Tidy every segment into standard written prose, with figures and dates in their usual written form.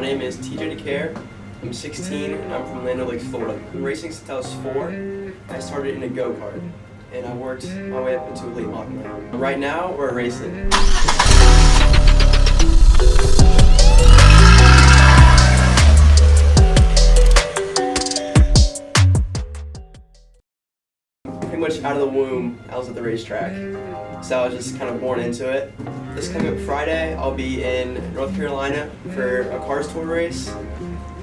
My name is TJ DeCaire. I'm 16 and I'm from Orlando Lakes, Florida. I've been racing since I was 4. I started in a go-kart and I worked my way up into a late model now. Right now, we're racing. Pretty much out of the womb, I was at the racetrack. So I was just kind of born into it. This coming up Friday, I'll be in North Carolina for a Cars Tour race.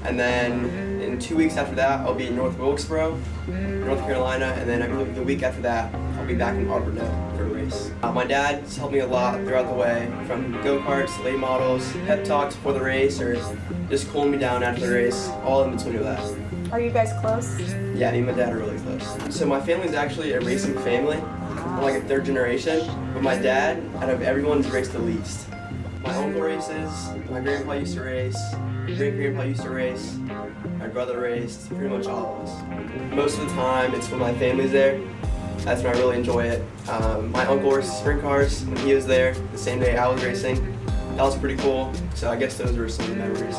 And then in 2 weeks after that, I'll be in North Wilkesboro, North Carolina. And then I believe the week after that, I'll be back in Auburndale for a race. My dad's helped me a lot throughout the way, from go-karts, late models, pep talks before the race, or just cooling me down after the race, all in between of that. Are you guys close? Yeah, me and my dad are really close. So my family's actually a racing family. I'm like a 3rd generation, but my dad, out of everyone's raced the least. My uncle races, my grandpa used to race, my great-grandpa used to race, my brother raced, pretty much all of us. Most of the time, it's when my family's there. That's when I really enjoy it. My uncle races sprint cars when he was there, the same day I was racing. That was pretty cool, so I guess those were some of the memories.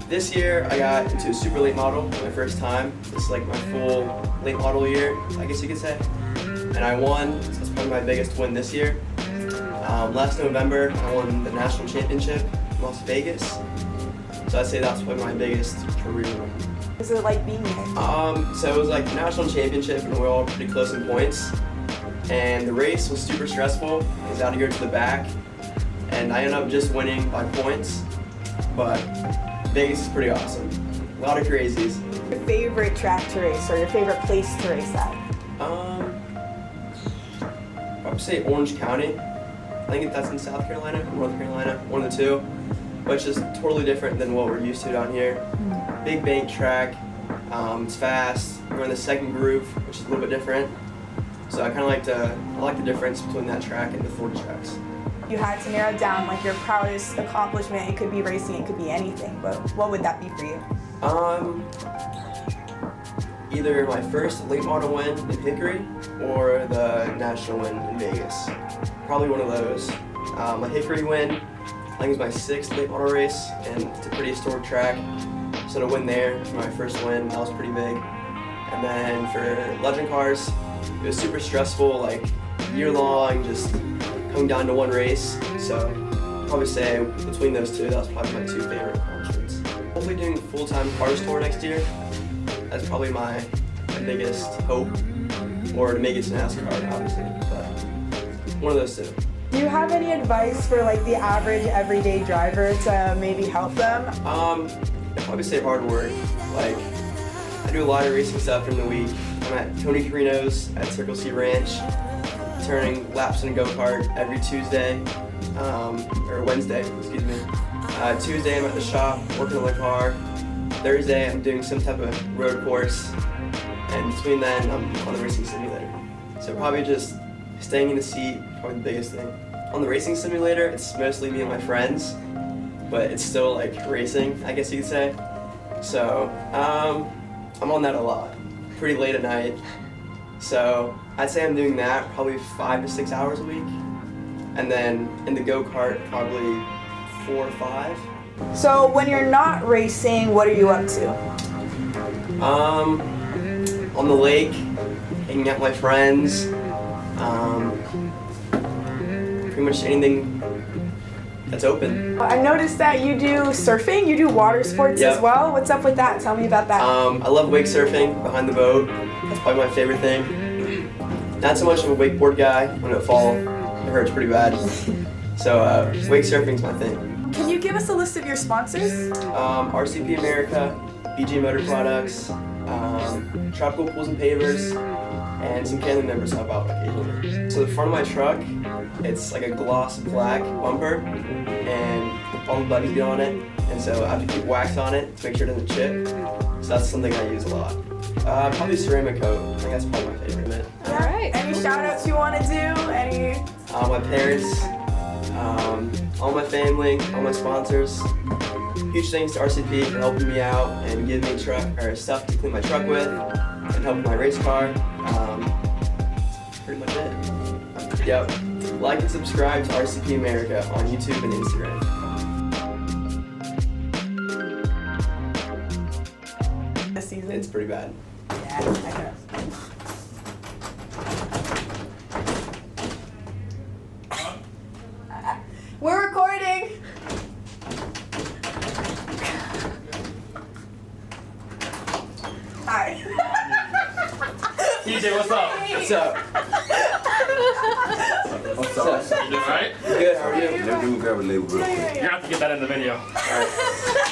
This year, I got into a super late model my first time. This is like my full late model year, I guess you could say. And I won, so that's probably my biggest win this year. Last November, I won the national championship in Las Vegas. So I'd say that's probably my biggest career win. What was it like being there? So it was like the national championship and we were all pretty close in points. And the race was super stressful. I was out to go to the back. And I ended up just winning by points. But Vegas is pretty awesome. A lot of crazies. Your favorite track to race or your favorite place to race at? I would say Orange County. I think that's in South Carolina, North Carolina, one of the two. But it's just totally different than what we're used to down here. Big bank track, it's fast. We're in the second groove, which is a little bit different. So I kind of like the difference between that track and the Florida tracks. You had to narrow down like your proudest accomplishment. It could be racing, it could be anything, but what would that be for you? Either my first late model win in Hickory or the national win in Vegas. Probably one of those. My Hickory win, I think it was my 6th late model race, and it's a pretty historic track. So to win there, for my first win, that was pretty big. And then for Legend Cars, it was super stressful, like year long, just coming down to one race. So I'd probably say between those two, that was probably my 2 favorite accomplishments. Hopefully doing a full-time Cars Tour next year. That's probably my biggest hope, or to make it to NASCAR, obviously, but one of those two. Do you have any advice for like the average everyday driver to maybe help them? I'd probably say hard work. Like, I do a lot of racing stuff during the week. I'm at Tony Carino's at Circle C Ranch, turning laps in a go-kart every Tuesday, or Wednesday, excuse me. Tuesday I'm at the shop working on the car. Thursday I'm doing some type of road course, and between then I'm on the racing simulator. So probably just staying in the seat, probably the biggest thing. On the racing simulator, it's mostly me and my friends, but it's still like racing, I guess you could say. So I'm on that a lot, pretty late at night. So I'd say I'm doing that probably 5 to 6 hours a week, and then in the go-kart probably 4 or 5. So when you're not racing, what are you up to? On the lake, hanging out with my friends, pretty much anything that's open. I noticed that you do surfing, you do water sports as well. What's up with that? Tell me about that. I love wake surfing behind the boat. That's probably my favorite thing. Not so much of a wakeboard guy. When it fall, it hurts pretty bad. So wake surfing's my thing. Can you give us a list of your sponsors? RCP America, BG Motor Products, Tropical Pools and Pavers, and some family members help out occasionally. So the front of my truck, it's like a gloss black bumper, and all the buttons get on it, and so I have to keep wax on it to make sure it doesn't chip. So that's something I use a lot. Probably ceramic coat. I think that's probably my favorite. All right. Any shout outs you want to do? Any? My parents, all my family, all my sponsors. Huge thanks to RCP for helping me out and giving me stuff to clean my truck with and helping my race car. Pretty much it. Yep. Like and subscribe to RCP America on YouTube and Instagram. It's pretty bad. Yeah, I guess. We're recording. Hi. TJ, what's up? What's up? What's up? You doing alright? Good, how are you? You're gonna have to get that in the video. Alright.